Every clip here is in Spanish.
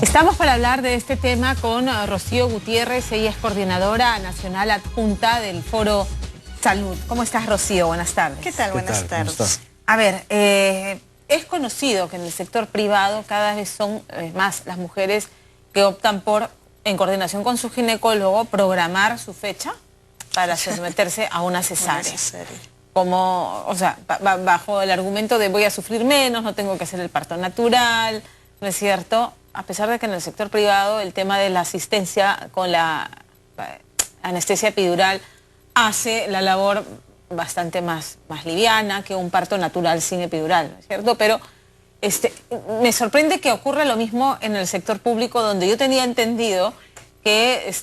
Estamos para hablar de este tema con Rocío Gutiérrez, ella es coordinadora nacional adjunta del Foro Salud. ¿Cómo estás, Rocío? Buenas tardes. ¿Qué tal? Buenas tardes. A ver, es conocido que en el sector privado cada vez son más las mujeres que optan por, en coordinación con su ginecólogo, programar su fecha para someterse a una cesárea. Como, o sea, bajo el argumento de voy a sufrir menos, no tengo que hacer el parto natural, ¿no es cierto? A pesar de que en el sector privado el tema de la asistencia con la anestesia epidural hace la labor bastante más liviana que un parto natural sin epidural, ¿no es cierto? Pero me sorprende que ocurra lo mismo en el sector público, donde yo tenía entendido que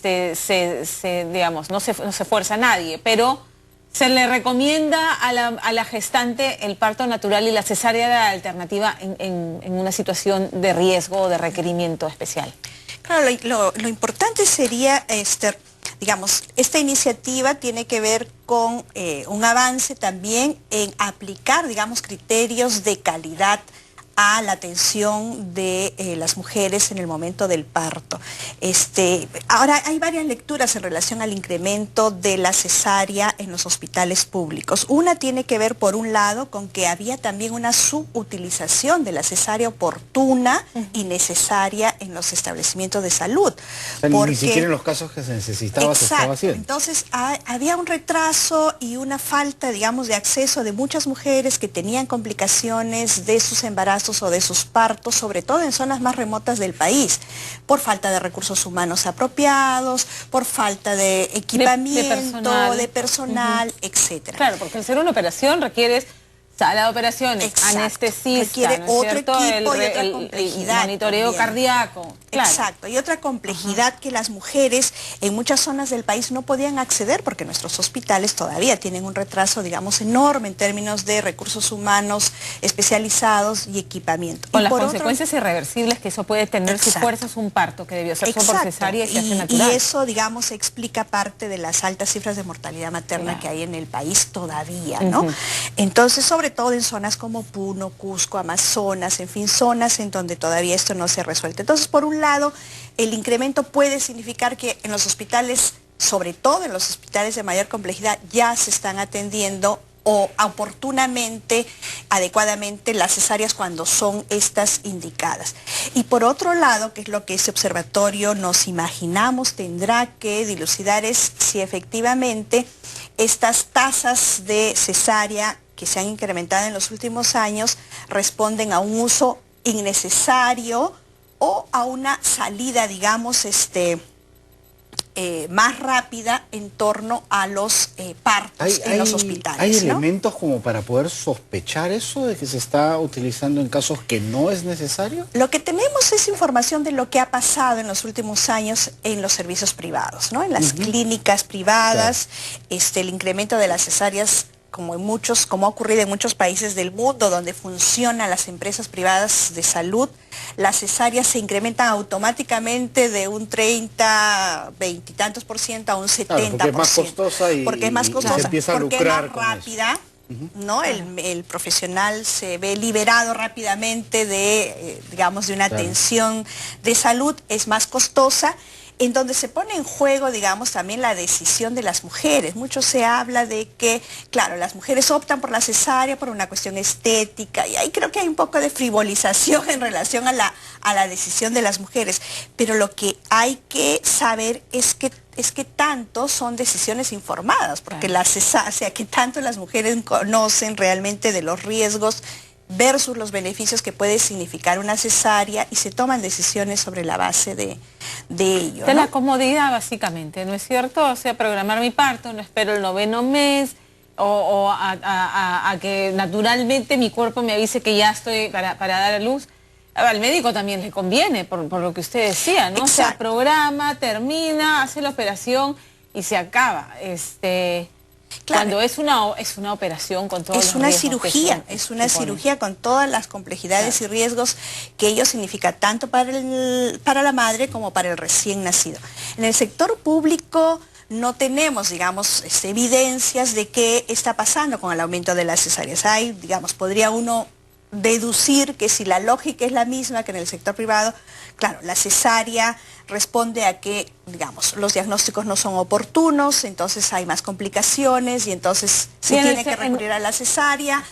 digamos, no se fuerza a nadie, pero se le recomienda a la gestante el parto natural y la cesárea era la alternativa en una situación de riesgo o de requerimiento especial. Claro, lo importante sería, digamos, esta iniciativa tiene que ver con un avance también en aplicar, digamos, criterios de calidad a la atención de las mujeres en el momento del parto. Ahora hay varias lecturas en relación al incremento de la cesárea en los hospitales públicos. Una tiene que ver, por un lado, con que había también una subutilización de la cesárea oportuna y necesaria en los establecimientos de salud. O sea, ni siquiera en los casos que se necesitaba se estaba haciendo. Entonces había un retraso y una falta, digamos, de acceso de muchas mujeres que tenían complicaciones de sus embarazos o de sus partos, sobre todo en zonas más remotas del país, por falta de recursos humanos apropiados, por falta de equipamiento, de personal, etcétera. Claro, porque hacer una operación requiere sala de operaciones, anestesista, requiere otro equipo y otra complejidad. El monitoreo cardíaco. Claro. Exacto, y otra complejidad que las mujeres en muchas zonas del país no podían acceder porque nuestros hospitales todavía tienen un retraso, digamos, enorme en términos de recursos humanos especializados y equipamiento. Con las consecuencias irreversibles que eso puede tener si fuerzas un parto que debió ser por cesárea y se hace natural. Y eso, digamos, explica parte de las altas cifras de mortalidad materna que hay en el país todavía, ¿no? Entonces, sobre todo en zonas como Puno, Cusco, Amazonas, en fin, zonas en donde todavía esto no se ha resuelto. Entonces, por un lado, el incremento puede significar que en los hospitales, sobre todo en los hospitales de mayor complejidad, ya se están atendiendo o oportunamente, adecuadamente las cesáreas cuando son estas indicadas. Y por otro lado, que es lo que ese observatorio nos imaginamos tendrá que dilucidar, es si efectivamente estas tasas de cesárea que se han incrementado en los últimos años responden a un uso innecesario o a una salida, digamos, más rápida en torno a los partos en los hospitales. ¿Hay elementos como para poder sospechar eso de que se está utilizando en casos que no es necesario? Lo que tenemos es información de lo que ha pasado en los últimos años en los servicios privados, ¿no? En las clínicas privadas, el incremento de las cesáreas, como ha ocurrido en muchos países del mundo donde funcionan las empresas privadas de salud, las cesáreas se incrementan automáticamente de un 30, 20 y tantos % a un 70%. Claro, porque es más costosa porque es más rápida. ¿No? El profesional se ve liberado rápidamente de, digamos, de una atención de salud, es más costosa, en donde se pone en juego, digamos, también la decisión de las mujeres. Mucho se habla de que, claro, las mujeres optan por la cesárea por una cuestión estética, y ahí creo que hay un poco de frivolización en relación a la decisión de las mujeres, pero lo que hay que saber es que tanto son decisiones informadas, porque que tanto las mujeres conocen realmente de los riesgos versus los beneficios que puede significar una cesárea y se toman decisiones sobre la base de ello, ¿no? De la comodidad, básicamente, ¿no es cierto? O sea, programar mi parto, no espero el 9º mes o a que naturalmente mi cuerpo me avise que ya estoy para dar a luz. Al médico también le conviene, por lo que usted decía, ¿no? O sea, programa, termina, hace la operación y se acaba. Claro. Cuando es una operación con todos los riesgos. Es una cirugía con todas las complejidades y riesgos que ello significa tanto para la madre como para el recién nacido. En el sector público no tenemos, digamos, evidencias de qué está pasando con el aumento de las cesáreas. Hay, digamos, podría uno deducir que si la lógica es la misma que en el sector privado, claro, la cesárea responde a que, digamos, los diagnósticos no son oportunos, entonces hay más complicaciones y entonces se tiene que recurrir a la cesárea,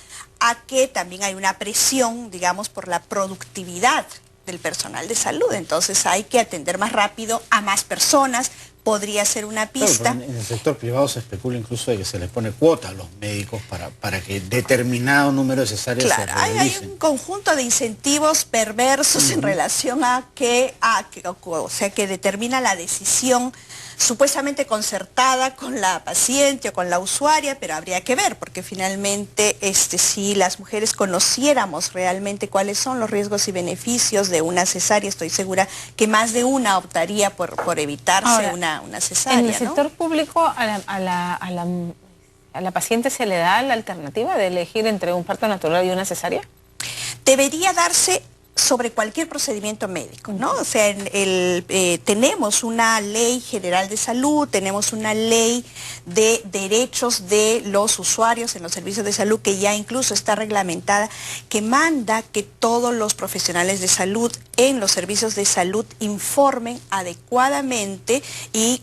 a que también hay una presión, digamos, por la productividad del personal de salud, entonces hay que atender más rápido a más personas. Podría ser una pista. Claro, en el sector privado se especula incluso de que se les pone cuota a los médicos para que determinado número de cesáreas se realicen. Hay un conjunto de incentivos perversos en relación a que determina la decisión supuestamente concertada con la paciente o con la usuaria, pero habría que ver, porque finalmente si las mujeres conociéramos realmente cuáles son los riesgos y beneficios de una cesárea, estoy segura que más de una optaría por evitarse una cesárea. En el sector público a la paciente se le da la alternativa de elegir entre un parto natural y una cesárea. Debería darse sobre cualquier procedimiento médico, ¿no? O sea, tenemos una ley general de salud, tenemos una ley de derechos de los usuarios en los servicios de salud que ya incluso está reglamentada, que manda que todos los profesionales de salud en los servicios de salud informen adecuadamente y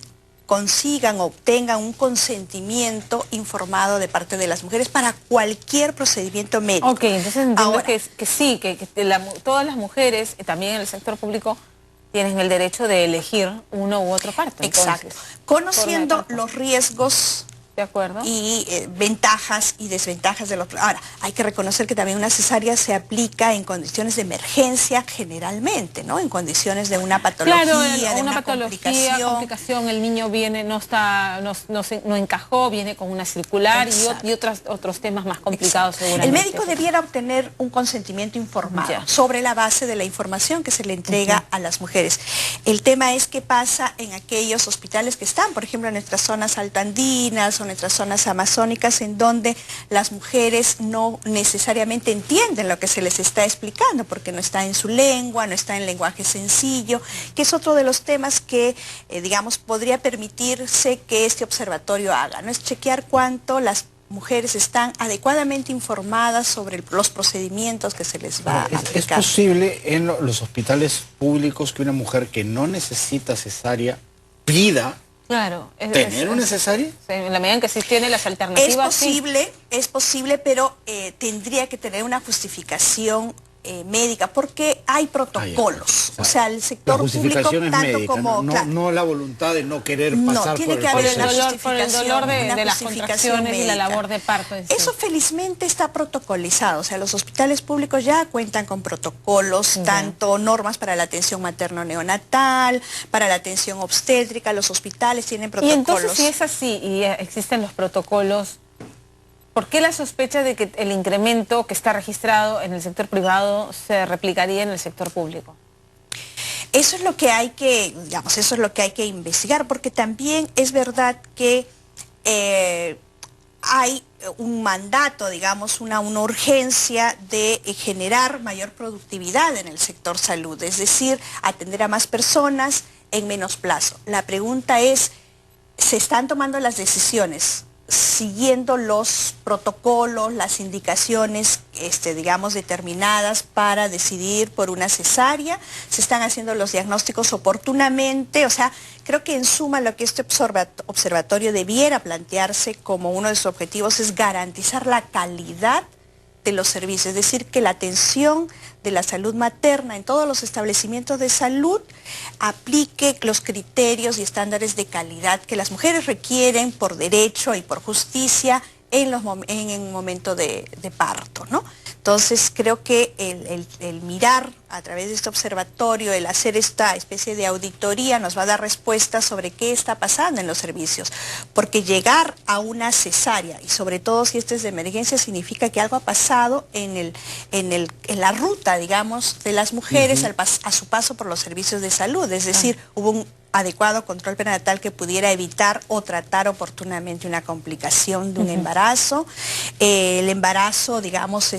consigan o obtengan un consentimiento informado de parte de las mujeres para cualquier procedimiento médico. Ok, entonces entiendo ahora, que sí, todas las mujeres, también en el sector público, tienen el derecho de elegir uno u otro parto. Exacto. Entonces, conociendo los riesgos de acuerdo. Y ventajas y desventajas de los... Ahora, hay que reconocer que también una cesárea se aplica en condiciones de emergencia generalmente, ¿no? En condiciones de una patología, claro, de una complicación, el niño viene, no encajó, viene con una circular y otros temas más complicados seguramente. El médico debiera obtener un consentimiento informado sobre la base de la información que se le entrega a las mujeres. El tema es qué pasa en aquellos hospitales que están, por ejemplo, en nuestras zonas altoandinas o nuestras zonas amazónicas, en donde las mujeres no necesariamente entienden lo que se les está explicando, porque no está en su lengua, no está en lenguaje sencillo, que es otro de los temas que, digamos, podría permitirse que este observatorio haga, ¿no? Es chequear cuánto las mujeres están adecuadamente informadas sobre los procedimientos que se les va a aplicar. ¿Es posible en los hospitales públicos que una mujer que no necesita cesárea pida tener una cesárea? En la medida en que sí tiene las alternativas. Es posible, pero tendría que tener una justificación médica, porque hay protocolos. O sea, el sector público, tanto médica, como... no la voluntad de no querer pasar tiene por que haber por el dolor de las contracciones y la labor de parto. Eso felizmente está protocolizado. O sea, los hospitales públicos ya cuentan con protocolos, tanto normas para la atención materno-neonatal, para la atención obstétrica. Los hospitales tienen protocolos. Y entonces, si es así y existen los protocolos, ¿por qué la sospecha de que el incremento que está registrado en el sector privado se replicaría en el sector público? Eso es lo que hay que, digamos, eso es lo que hay que investigar, porque también es verdad que hay un mandato, digamos, una urgencia de generar mayor productividad en el sector salud, es decir, atender a más personas en menos plazo. La pregunta es, ¿se están tomando las decisiones siguiendo los protocolos, las indicaciones, digamos, determinadas para decidir por una cesárea? ¿Se están haciendo los diagnósticos oportunamente? O sea, creo que en suma lo que este observatorio debiera plantearse como uno de sus objetivos es garantizar la calidad de los servicios, es decir, que la atención de la salud materna en todos los establecimientos de salud aplique los criterios y estándares de calidad que las mujeres requieren por derecho y por justicia en un momento de parto, ¿no? Entonces creo que el mirar a través de este observatorio, el hacer esta especie de auditoría nos va a dar respuestas sobre qué está pasando en los servicios, porque llegar a una cesárea, y sobre todo si esta es de emergencia, significa que algo ha pasado en la ruta, digamos, de las mujeres a su paso por los servicios de salud, es decir, hubo un adecuado control prenatal que pudiera evitar o tratar oportunamente una complicación de un embarazo. El embarazo, digamos,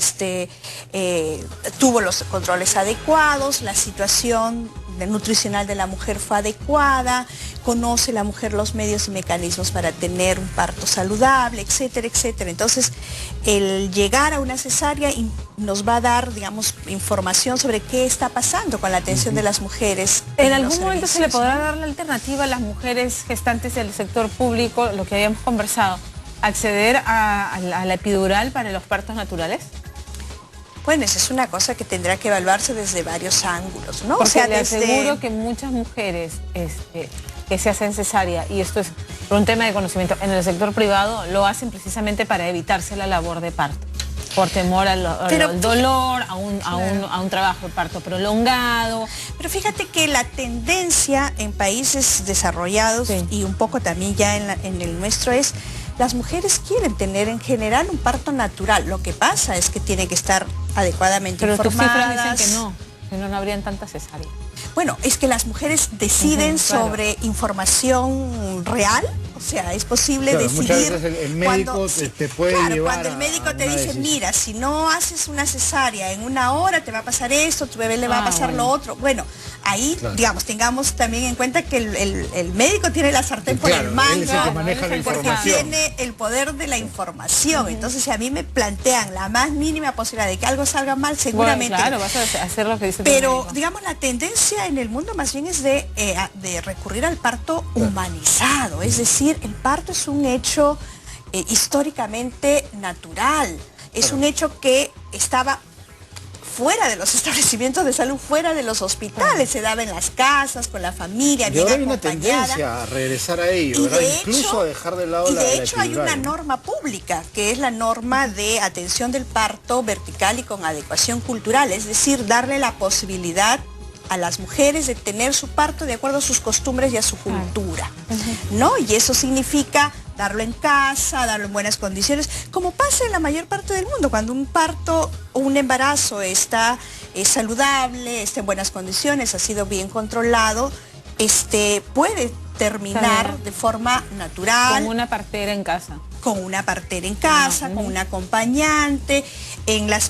tuvo los controles adecuados. adecuados, la situación nutricional de la mujer fue adecuada, conoce la mujer los medios y mecanismos para tener un parto saludable, etcétera, etcétera. Entonces, el llegar a una cesárea nos va a dar, digamos, información sobre qué está pasando con la atención de las mujeres. ¿En algún momento se le podrá dar la alternativa a las mujeres gestantes del sector público, lo que habíamos conversado, acceder a la epidural para los partos naturales? Bueno, esa es una cosa que tendrá que evaluarse desde varios ángulos, ¿no? Porque o sea, le aseguro que muchas mujeres que se hacen cesárea, y esto es por un tema de conocimiento, en el sector privado lo hacen precisamente para evitarse la labor de parto, por temor al dolor, a un trabajo de parto prolongado. Pero fíjate que la tendencia en países desarrollados y un poco también ya en el nuestro es, las mujeres quieren tener en general un parto natural. Lo que pasa es que tienen que estar adecuadamente informadas. Pero tus cifras dicen que no habrían tantas cesáreas. Bueno, es que las mujeres deciden sobre información real. O sea, es posible decidir. Muchas veces el médico te puede llevar cuando el médico te dice, mira, si no haces una cesárea en 1 hora te va a pasar esto, tu bebé le va a pasar lo otro. Bueno, ahí, digamos, tengamos también en cuenta que el médico tiene la sartén por el mango, él es el que maneja la información. Tiene el poder de la información. Entonces, si a mí me plantean la más mínima posibilidad de que algo salga mal, seguramente... Bueno, claro, vas a hacer lo que dice tu Pero, médico. digamos, la tendencia en el mundo más bien es de recurrir al parto humanizado. Es decir, el parto es un hecho históricamente natural. Es un hecho que estaba fuera de los establecimientos de salud, fuera de los hospitales, se daba en las casas, con la familia, bien acompañada. Y ahora hay una tendencia a regresar a ello, ¿verdad? Incluso a dejar de lado la de hecho hay una norma pública, que es la norma de atención del parto vertical y con adecuación cultural, es decir, darle la posibilidad a las mujeres de tener su parto de acuerdo a sus costumbres y a su cultura, ¿no? Y eso significa darlo en casa, darlo en buenas condiciones, como pasa en la mayor parte del mundo. Cuando un parto o un embarazo es saludable, está en buenas condiciones, ha sido bien controlado, puede terminar de forma natural. Con una partera en casa. Con una partera en casa, con un acompañante, en las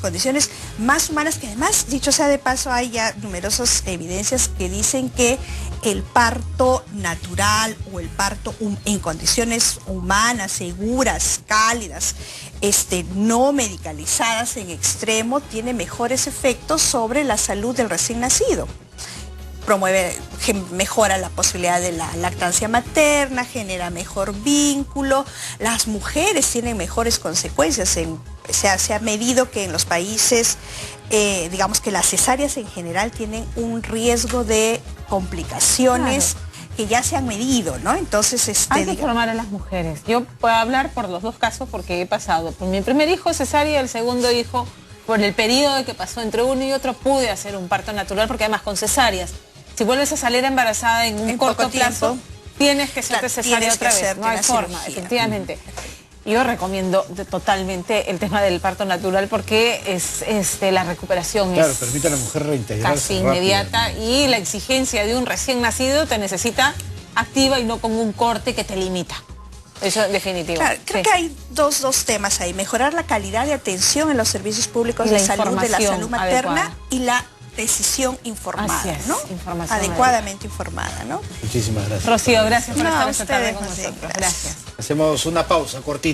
condiciones más humanas, que además, dicho sea de paso, hay ya numerosas evidencias que dicen que el parto natural o el parto en condiciones humanas, seguras, cálidas, no medicalizadas en extremo, tiene mejores efectos sobre la salud del recién nacido. Mejora la posibilidad de la lactancia materna, genera mejor vínculo, las mujeres tienen mejores consecuencias. Se ha medido que en los países, digamos que las cesáreas en general tienen un riesgo de complicaciones que ya se han medido, ¿no? Entonces, hay que formar a las mujeres. Yo puedo hablar por los dos casos porque he pasado por mi primer hijo cesárea, el segundo hijo, por el periodo que pasó entre uno y otro, pude hacer un parto natural, porque además con cesáreas, si vuelves a salir embarazada en un corto plazo, tienes que hacerte cesárea otra vez. No hay forma, efectivamente. Yo recomiendo totalmente el tema del parto natural porque es la recuperación es permite a la mujer reintegrarse casi inmediata, y la exigencia de un recién nacido te necesita activa y no con un corte que te limita. Eso es definitivo. Claro, creo que hay dos temas ahí: mejorar la calidad de atención en los servicios públicos de salud, de la salud materna, y la decisión informada, ¿no? Adecuadamente informada, ¿no? Muchísimas gracias. Rocío, gracias por estar esta tarde con nosotros. Gracias. Hacemos una pausa cortita.